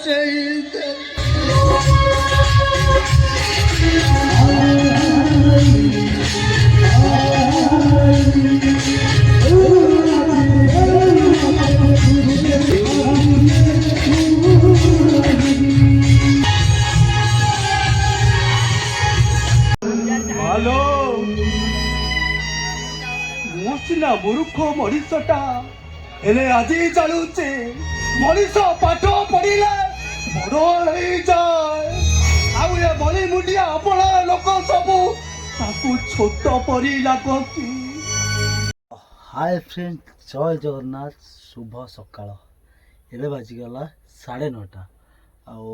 शहीद ସିନା ମୂର୍ଖ ମଣିଷଟା ହେଲେ ଆଜି ଜାଣୁଛି ମଣିଷ ପାଠ ପଢିଲେ ବଡ ହେଇଯାଏ ଆଉ ଏ ବଳି ମୁଣ୍ଡିଆ ଅପଣା ଲୋକ ସବୁ ତାକୁ ଛୋଟ ପରି ଲାଗନ୍ତି। हाय फ्रेंड जय जगन्नाथ शुभ सकाळ ଏବେ ବାଜିଗଲା 9:30 ଆଉ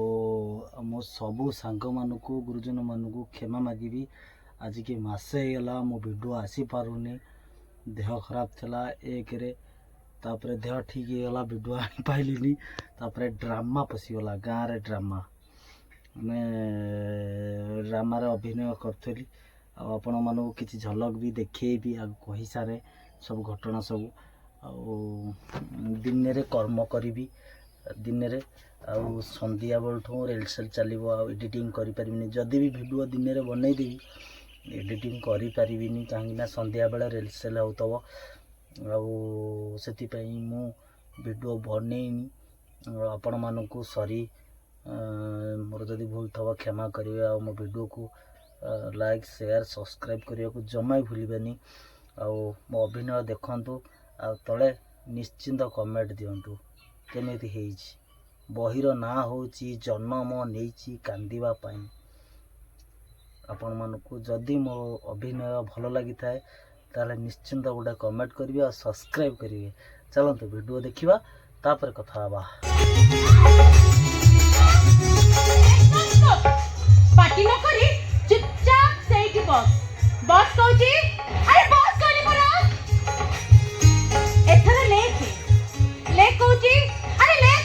ମୋ ସବୁ ସାଙ୍ଗମାନଙ୍କୁ ଗୁରୁଜନମାନଙ୍କୁ କ୍ଷମା ମାଗିବି। ଆଜିକି ମାସେ ହେଇଗଲା ମୋ ଭିଡ଼ିଓ ଆସିପାରୁନି। देह खराब थिला एकरे तापरे देह ठीक ହେଇଗଲା ଭିଡ଼ିଓ ଆଣିପାରିଲିନି। ତାପରେ ड्रामा पशिगला गाँव रे ड्रामा ड्रामारे अभिनय करी आपण मानू किसी झलक भी देखी आ कही सारे सब घटना सब दिन रे कर्म करी दिन रे संध्या बेलठू रिहर्सल चलो एडिटिंग करें जदि भी वीडियो दिन में बनईदेवी एडिटिंग करी परिबिनी कहीं संध्या बेला रिहर्सल होतब आउपाई मु वीडियो बनईनी आपण मानू सॉरी मोर जदि भूल थब क्षमा करेंगे आ मो वीडियो को लाइक शेयर सब्सक्राइब करने को जमा भूलबेनी मो अभिनय देखंतु आ तले निश्चिंत कमेंट दिंतु केमिति हेइछि। बहिर ना होची जन्म नहीं कांदिबा पाई। आपण मानकु जदि मो अभिनय भल लगी थाए ताले निश्चिंत गोटे कमेंट करिवे और सब्सक्राइब करिवे। चलंतु वीडियो देखिबा तापर कथा हबा। पार्टी न करी चुपचाप सेठी बस बस कहूची अरे बस कहली परा एथरा ले कहूची अरे ले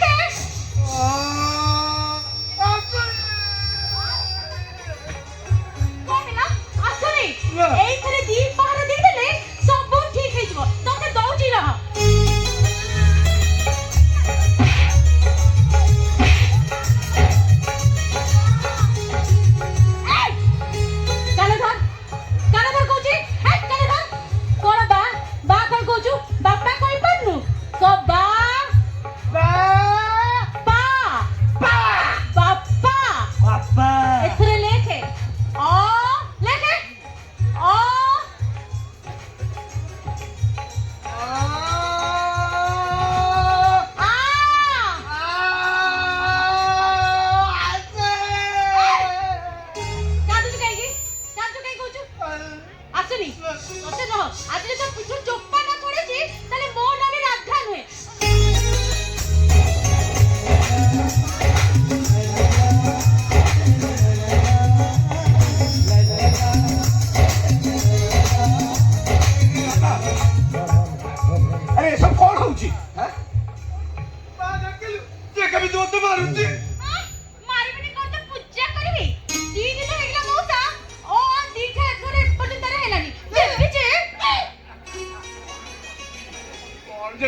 এইখানে দিন পাহারা দিয়ে দিলে সব ঠিক হয়ে যাব। তোকে দৌজি রহ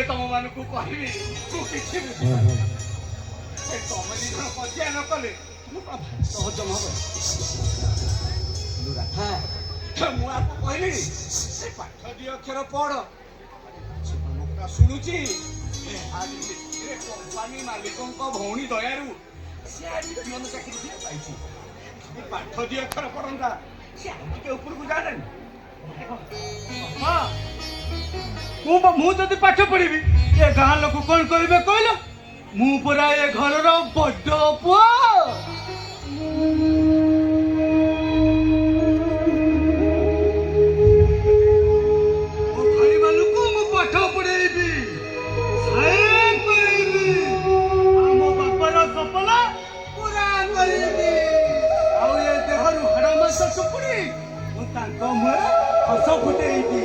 तुम मान को कहबी तू किसी कमेडी पचिया न कले सहज हम आपको कहली पाठ दी अक्षर पढ़ शुणुची कंपानी मालिकों भौणी दयारू सी चाकरी पाई पाठ दी अक्षर पढ़ता सी ऊपर को जाने मुझे पाठ पढ़ी ये गाँ लोक कौन करेंगे कहल मु पूरा ये घर बड़ पुआ भाई मान को पाठ पढ़ेबी आम बापर सपना पूरा करेबी देहर हाड़ मास चुपुड़ी मुझे हस फुटेबी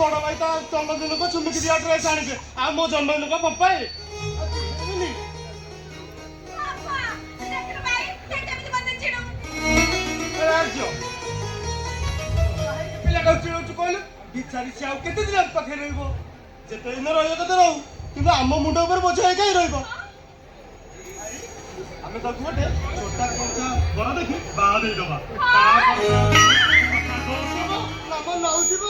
ବଡ ଭାଇ ତା ଜନ୍ମଦିନକୁ ଚୁମିକି ଦିଆ ଡ୍ରେସ୍ ଆଣିବେ ଆଉ ମୋ ଜନ୍ମଦିନକୁ ପପାଏ ପିଲାଟାକୁ ଚିଡ଼ଉଛୁ କହିଲୁ ବିଚାରି ସେ ଆଉ କେତେ ଦିନ ପାଖରେ ରହିବ ଯେତେ ଦିନ ରହିବ କେତେ ରହୁ କିନ୍ତୁ ଆମ ମୁଣ୍ଡ ଉପରେ ବୋଝ ହେଇ କାହିଁ ରହିବ ଆମେ ତାକୁ ଗୋଟେ ଛୋଟା କଞ୍ଚା ବଡ ଦେଖି ବାହା ଦେଇଦବା ନାମ ନଉଥିବ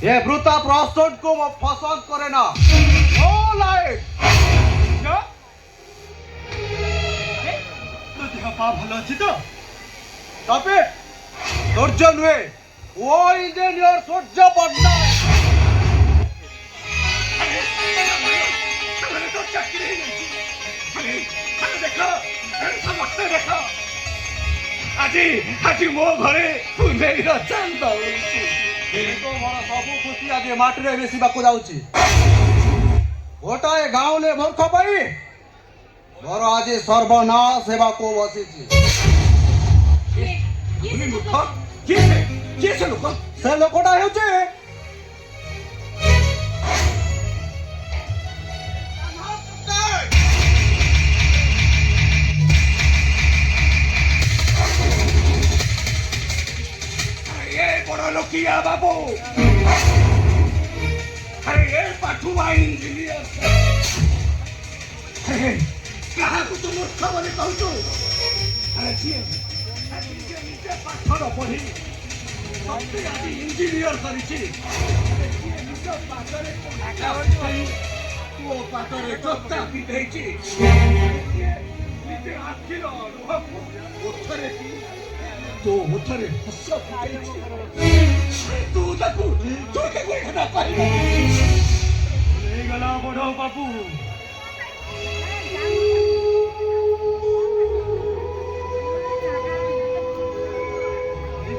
ଏ ବୃଥା ପ୍ରସନ୍ନକୁ ମୁଁ ପସନ୍ଦ କରେ ନା। No life. ତୋ ଦେହ ପା ଭଲ ଅଛି ତ? ତବେ ସୂର୍ଯ୍ୟ ନୁହେଁ, ଓ ଇଞ୍ଜିନିୟର ସୂର୍ଯ୍ୟ ପଟ୍ଟନାୟକ। ସେମାନେ ତ ଚାକିରି ହେଇଯାଇଛି। ଦେଖ ସମସ୍ତେ ଦେଖ, ଆଜି ମୋ ଘରେ ପୁନେଇର ଚାନ୍ଦ ହଉଛି। ମୋର ସବୁ ଖୁସି ଆଜି ମାଟିରେ ମିଶିବାକୁ ଯାଉଛି। ଗୋଟାଏ ଗାଉଁଲି ମୂର୍ଖ ପାଇଁ ମୋର ଆଜି ସର୍ବନାଶ ହେବାକୁ ବସିଛି। କିଏ ସେ ଲୋକ? ସେ ଲୋକଟା ହେଉଛି ବଡ ଲୋକିଆ ବାବୁ। ଆରେ ଏ ପାଠୁଆ ଇଞ୍ଜିନିୟର କାହାକୁ ତୁ ମୂର୍ଖ ବୋଲି କହୁଛୁ? ଆରେ ଯିଏ ନିଜେ ପାଠ ନ ପଢି ସତେ ଆଜି ଇଞ୍ଜିନିୟର କରିଛି, ନିଜ ପାଦରେ ପୁଅ ପାଦରେ ଜୋତା ପିନ୍ଧେଇଛି, ନିଜେ ଆଖିର ଲୁହକୁ ଓଠରେ ତୋ ଓଠରେ ହସ ଫୁଟେଇଛି। ତୁ ତାକୁ ଏକଥା କହିବୁ? ହେଇଗଲା ବଡ ବାବୁ।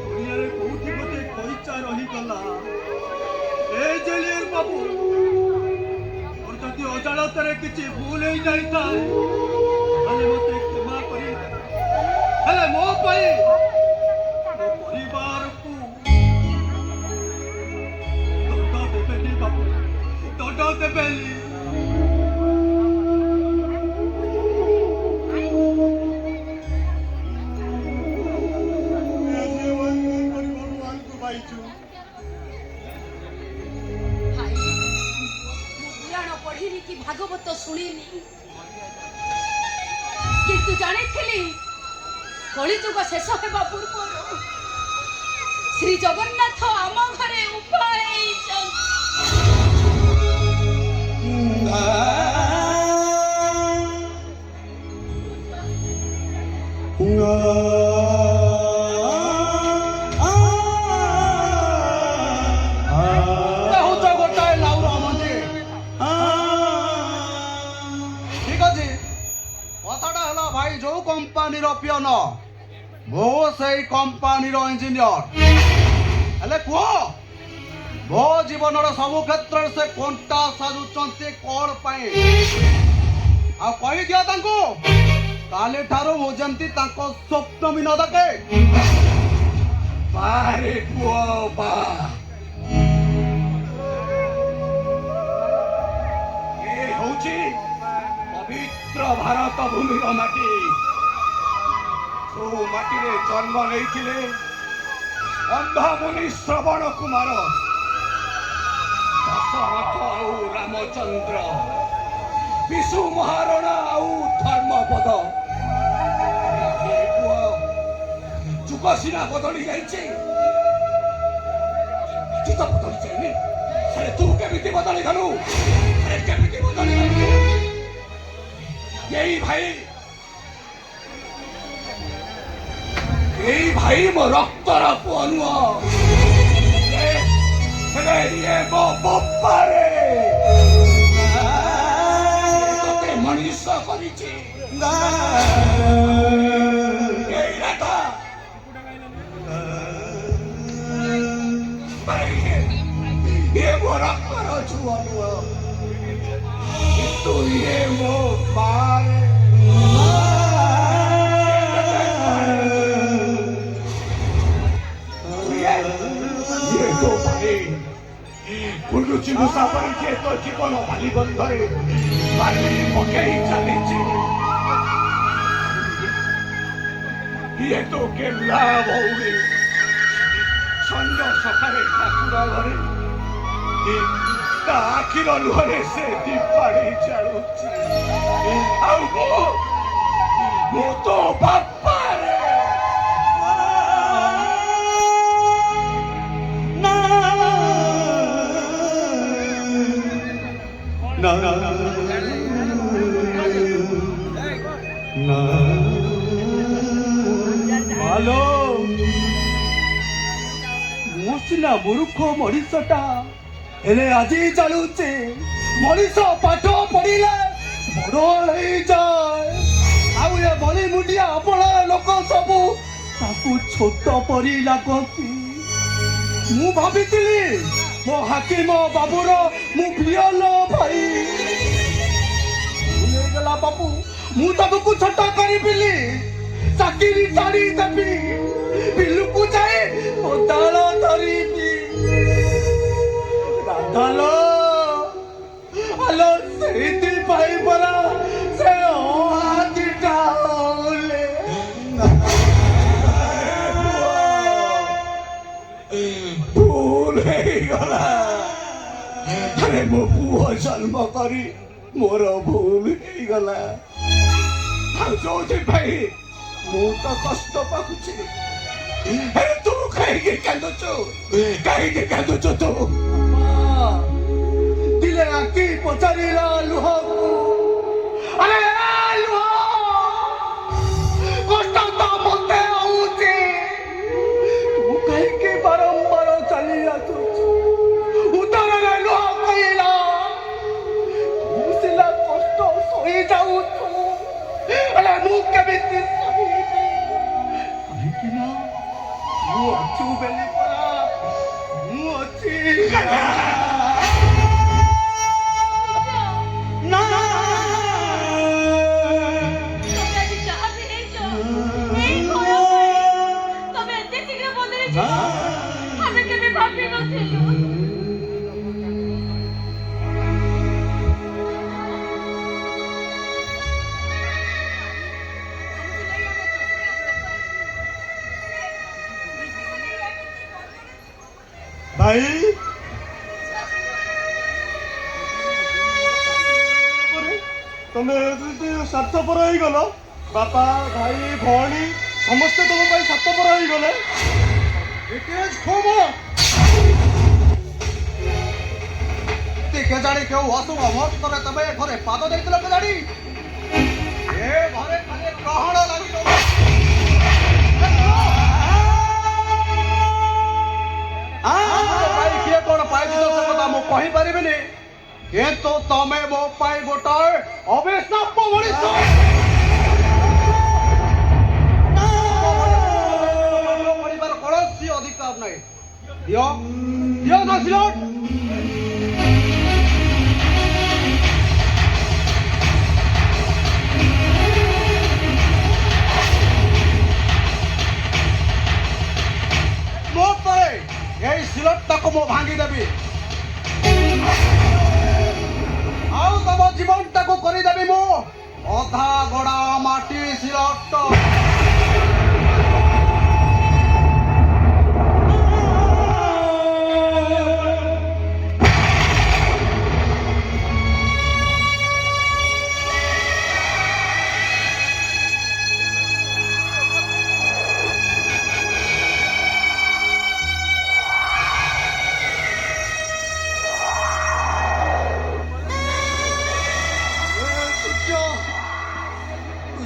ଦୁନିଆରେ କୋଉଠି ଗୋଟେ କଇଚା ରହିଗଲା। ଏ ଜେଲିୟର ବାବୁ, ମୋର ଯଦି ଅଜାଣତରେ କିଛି ଭୁଲ ହେଇଯାଇଥାଏ ତାହେଲେ ମତେ କ୍ଷମା କରି, ହେଲେ ମୋ ପାଇଁ ମୋ ପରିବାରକୁ ଦଣ୍ଡ ଦେବେନି ବାବୁ, ଦଣ୍ଡ ଦେବେନି। ଭଗବାନଙ୍କୁ ପାଇଛୁ। ଭାଇ, ମୁଁ ପୁରାଣ ପଢିନି କି ଭାଗବତ ଶୁଣିନି, କିନ୍ତୁ ଜାଣିଥିଲି କଳିଯୁଗ ଶେଷ ହେବା ପୂର୍ବରୁ ଶ୍ରୀ ଜଗନ୍ନାଥ ଆମ ଘରେ ଉପା ହେଇଛନ୍ତି। ଗୋଟାଏ ଲାଉର ମଞ୍ଜି। ଠିକ ଅଛି, କଥାଟା ହେଲା ଭାଇ, ଯୋଉ କମ୍ପାନୀର ପିଅନ ମୁଁ ସେଇ କମ୍ପାନୀର ଇଞ୍ଜିନିୟର। ହେଲେ କୁହ, ମୋ ଜୀବନର ସବୁ କ୍ଷେତ୍ରରେ ସେ କଣ୍ଟା ସାଜୁଛନ୍ତି କଣ ପାଇଁ? ଆଉ କହିଦିଅ ତାଙ୍କୁ, କାଲି ଠାରୁ ମୁଁ ଯେମିତି ତାଙ୍କ ସ୍ୱପ୍ନ ବି ନ ଦେଖେ। ବାରେ ପୁଅ ବା, ଏ ହଉଛି ପବିତ୍ର ଭାରତ ଭୂମିର ମାଟି। ଯୋଉ ମାଟିରେ ଜନ୍ମ ନେଇଥିଲେ ଅନ୍ଧମୁନି ଶ୍ରବଣ କୁମାର, ଦଶରଥ ଆଉ ରାମଚନ୍ଦ୍ର, ବିଶୁ ମହାରଣା ଆଉ ଧର୍ମପଦ। ଯୁଗ ସିନା ବଦଳି ଯାଇଛି, ଯୁଗ ବଦଳି ଯାଇନି। ଆରେ ତୁ କେମିତି ବଦଳି ଗଲୁ? ଆରେ କେମିତି ବଦଳି ଗଲୁ? ଏଇ ଭାଇ ମୋ ରକ୍ତର ପୁଅ ନୁହଁ, ହେଲେ ଇଏ ମୋ ବୋପାରେ ତତେ ମଣିଷ କରିଛି। ଇଏ ମୋ ରକ୍ତର ଛୁଆ ନୁହଁ, କିନ୍ତୁ ଇଏ ମୋ ପାରେ। ବୁଲୁଛି ମୂଷା ପରିକି ତ ଜୀବନ ବାଲି ବନ୍ଧରେ ବାଲି ପକେଇ ଚାଲିଛି। ଇଏ ତ କେଲା ଭଉଣୀ ଛନ୍ଦ ସକାଳେ ଠାକୁର ଘରେ ତା ଆଖିର ଲୁହରେ ସେ ଦୀପାଳି ଚାଲୁଛି। ଆଉ ମୁଁ ତ ବାପାରେ ହ୍ୟାଲୋ ମୁଁ ସିନା ମୂର୍ଖ ମଣିଷଟା ହେଲେ ଆଜି ଜାଣୁଛି ମଣିଷ ପାଠ ପଢିଲେ ବଡ ହେଇଯାଏ ଆଉ ଏ ବଳି ମୁଣ୍ଡିଆ ଆପଣ ଲୋକ ସବୁ ତାକୁ ଛୋଟ ପରି ଲାଗନ୍ତି ମୁଁ ଭାବିଥିଲି ମୋ ହାକିମ ବାବୁର ମୁଁ ପିଅନ ଭାଇ ଭୁଲ ହେଇଗଲା ବାବୁ ମୁଁ ତମକୁ ଛୋଟ କରିବିଲି ଚାକିରି ଛାଡ଼ି ଦେବି ବିଲୁକୁ ଯାଇ କୋଦାଳ ଧରିବି ରାଧାଲ ଆଲୋ ସେଇଥିପାଇଁ ପରା ସେ ହାତୀଟା ଓଲେ ଭୁଲ ହେଇଗଲା ଆରେ ମୋ ପୁଅ ଜନ୍ମ କରି ମୋର ଭୁଲ ହେଇଗଲା ଆଉ ଯୋଉଥିପାଇଁ ମୁଁ ତ କଷ୍ଟ ପାଉଛି ଆରେ ତୁ କାହିଁକି କାନ୍ଦୁଛୁ ତୁ ଦିଲେ ଆଖି ପଚାରିଲା ଲୁହକୁ ଆରେ ଲୁହ କଷ୍ଟ ତ ମତେ ହଉଛି ତୁ କାହିଁକି ବାରମ୍ବାର ଚାଲି ଆସୁଛୁ ଉତ୍ତରରେ ଲୁହ କହିଲା ତୁ ସିନା କଷ୍ଟ ଶୋଇଯାଉଛୁ ଆରେ ମୁଁ କେମିତି କାହିଁକି ନା ମୁଁ ଅଛୁ ବେଲି ପରା ମୁଁ ଅଛି ନା ତମେ ଆଜି ଯାହା ବି ହେଇଛ ଏଇ ଘର ପାଇଁ ତମେ ଏତେ ଶୀଘ୍ର ବଦଳି ଯିବ ଆମେ କେବେ ଭାବି ନଥିଲୁ ଭାଇ ତମେ ସ୍ୱାର୍ଥପର ହେଇଗଲ ବାପା ଭାଇ ଭଉଣୀ ସମସ୍ତେ ତମ ପାଇଁ ସ୍ୱାର୍ଥପର ହେଇଗଲେ କେଜାଣି କେଉଁ ଅଶୁଭ ମୁହୂର୍ତ୍ତରେ ତମେ ଘରେ ପାଦ ଦେଇଥିଲ କେଜାଣି ଏ ଘରେ ଖାଲି ଗ୍ରହଣ ଲାଗିବ କିଏ କଣ ପାଇଛି ସେ କଥା ମୁଁ କହିପାରିବିନି କିନ୍ତୁ ତମେ ମୋ ପାଇଁ ଗୋଟାଏ ଅଭିଶାପ ମଣିଷ କରିବାର କୌଣସି ଅଧିକାର ନାହିଁ ଦିଅ ଦିଅ ନା ସିଲଟ ମୋ ପାଇଁ এই সিলটটাকে ମୁଁ ଭାଙ୍ଗିଦେବି ଆଉ ତମ ଜୀବନଟାକୁ କରିଦେବି ମୁଁ ଅଧା ଗଡ଼ା ମାଟି ସିଲଟ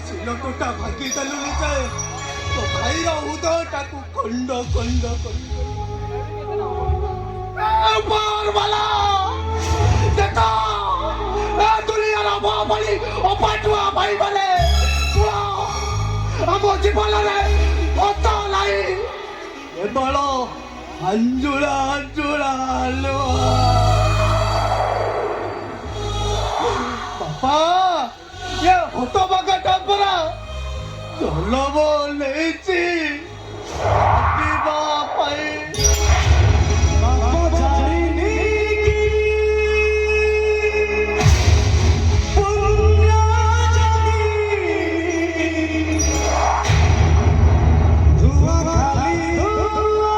ସିଲଟଟା ଭାଙ୍ଗି ଦେଲୁନି ଯେ ତୋ ଭାଇର ଉଦୟଟାକୁ ଖଣ୍ଡ ଖଣ୍ଡ କରିବାଲା ଦୁନିଆର ଭଳି ଅପାଠୁଆ ଭାଇ ମାନେ ଆମ ଜୀବନରେ ଅନ୍ତ ନାହିଁ କେବଳ ଆଞ୍ଜୁଳା ଆଞ୍ଜୁଳା ବାପା ये होतो बगा टपरा चलो बोलेची की बापाई बापा जानी की पुण्य जानी धुआ खाली धुआ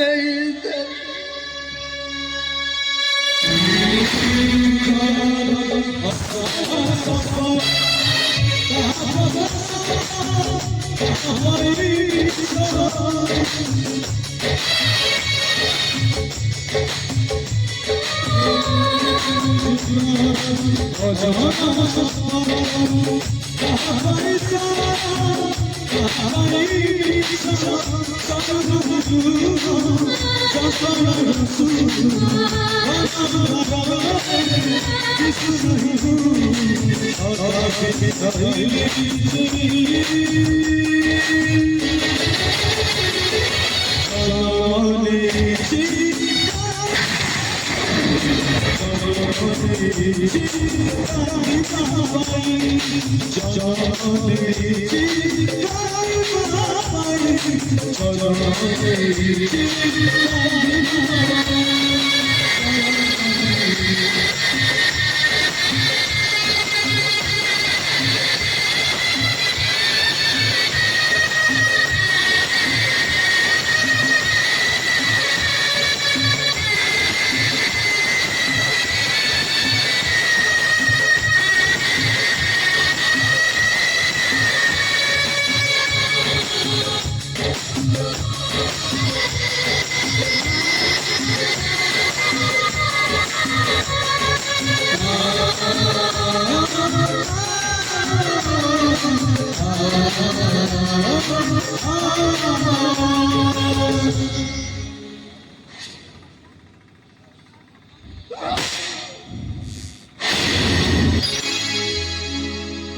ଦେଇଦେ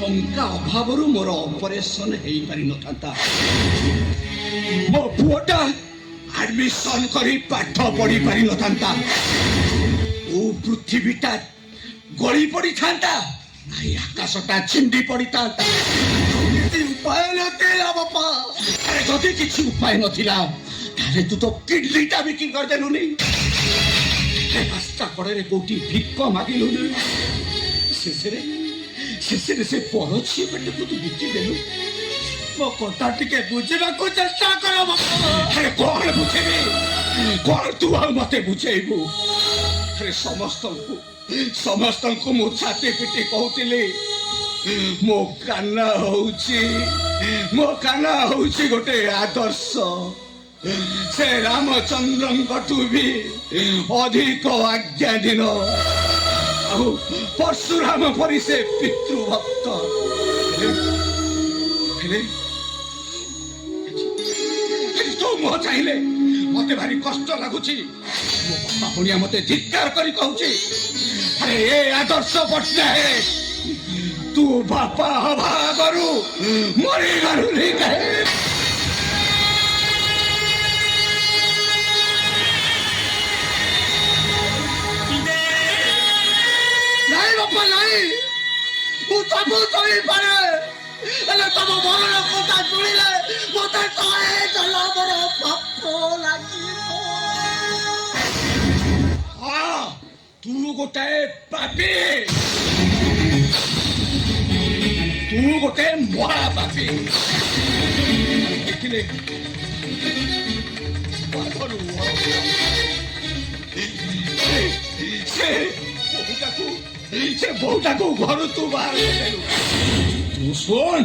ଟଙ୍କା ଅଭାବରୁ ମୋର ଅପରେସନ ହେଇପାରିନଥାନ୍ତା। ମୋ ପୁଅଟା ଆଡମିସନ କରି ପାଠ ପଢି ପାରିନଥାନ୍ତା। ଓ ପୃଥିବୀଟା ଗଳି ପଡିଥାନ୍ତା, ନାଇଁ ଆକାଶଟା ଛିଣ୍ଡି ପଡିଥାନ୍ତା। ଉପାୟ ନଥିଲା ବାପା। ଆରେ ଯଦି କିଛି ଉପାୟ ନଥିଲା ତାହେଲେ ତୁ ତ କିଡନୀଟା ବିକ୍ରି କରିଦେଲୁନି, ରାସ୍ତା କଡ଼ରେ କୋଉଠି ଭିକ ମାଗିଲୁନି, ଶେଷରେ ଶେଷରେ ସେ ପର ଝିଅ ପେଟକୁ ତୁ ବିକିଦେଲୁ। ମୋ କଥା ଟିକେ ବୁଝିବାକୁ ଚେଷ୍ଟା କର ବାପା। ଆରେ କଣ ବୁଝେଇବି, କଣ ତୁ ଆଉ ମତେ ବୁଝେଇବୁ? ଆରେ ସମସ୍ତଙ୍କୁ ମୁଁ ଛାତି ପିଟି କହୁଥିଲି ମୋ କାହ୍ନା ହଉଛି ଗୋଟେ ଆଦର୍ଶ। ସେ ରାମଚନ୍ଦ୍ରଙ୍କଠୁ ବି ଅଧିକ ଆଜ୍ଞାଧୀନ, ଆଉ ପରଶୁରାମ ପରି ସେ ପିତୃଭକ୍ତ। ହେଲେ ତୁ ମୁହଁ ଚାହିଁଲେ ମତେ ଭାରି କଷ୍ଟ ଲାଗୁଛି। ମୋ ବାପା ପୁଣିଆ ମତେ ଧିକ୍କାର କରି କହୁଛି, ଆରେ ଏ ଆଦର୍ଶ ପଟ୍ଟନାୟକ ତୁ ବାପା ହବା ଆଗରୁ ମରିଗଲୁନି କାହିଁ? ନାଇଁ ବାପା ନାଇଁ, ମୁଁ ସବୁ ଶୁଣିପାରେ, ହେଲେ ତମ ମରଣ କଥା ଶୁଣିଲେ ମତେ 100 ଜନ୍ମର ପାପ ଲାଗିବ। ହଁ, ତୁ ଗୋଟାଏ ପାପୀ, ତୁ ଗୋଟେ ମହା ପାପୀ। ଦେଖିଲେ ସେ ବୋହୁଟାକୁ ଘରୁ ତୁ ବାହାର କରିଦେଲୁ। ତୁ ଶୁଣ,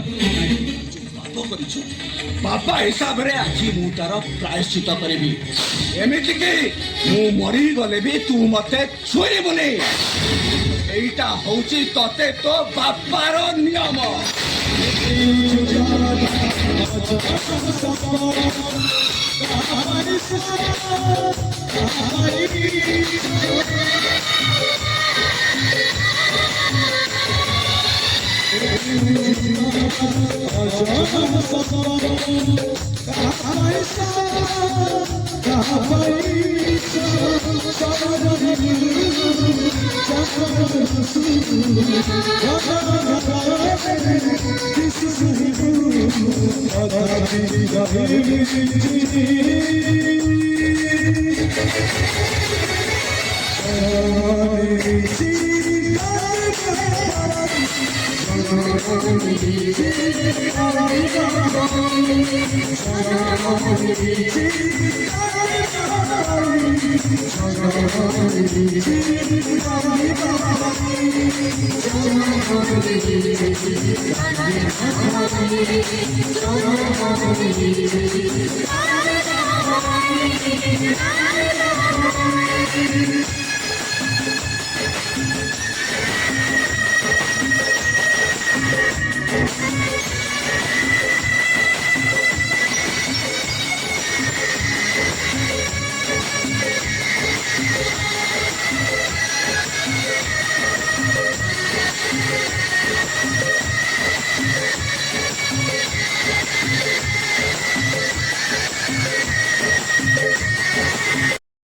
ପାପ କରିଛୁ, ବାପା ହିସାବରେ ଆଜି ମୁଁ ତାର ପ୍ରାୟଶ୍ଚିତ କରିବି। ଏମିତିକି ମୁଁ ମରିଗଲେ ବି ତୁ ମତେ ଛୁଇଁବୁନି। এইটা হচ্ছে ততে তো বাপ্পার নিয়ম। Thank you.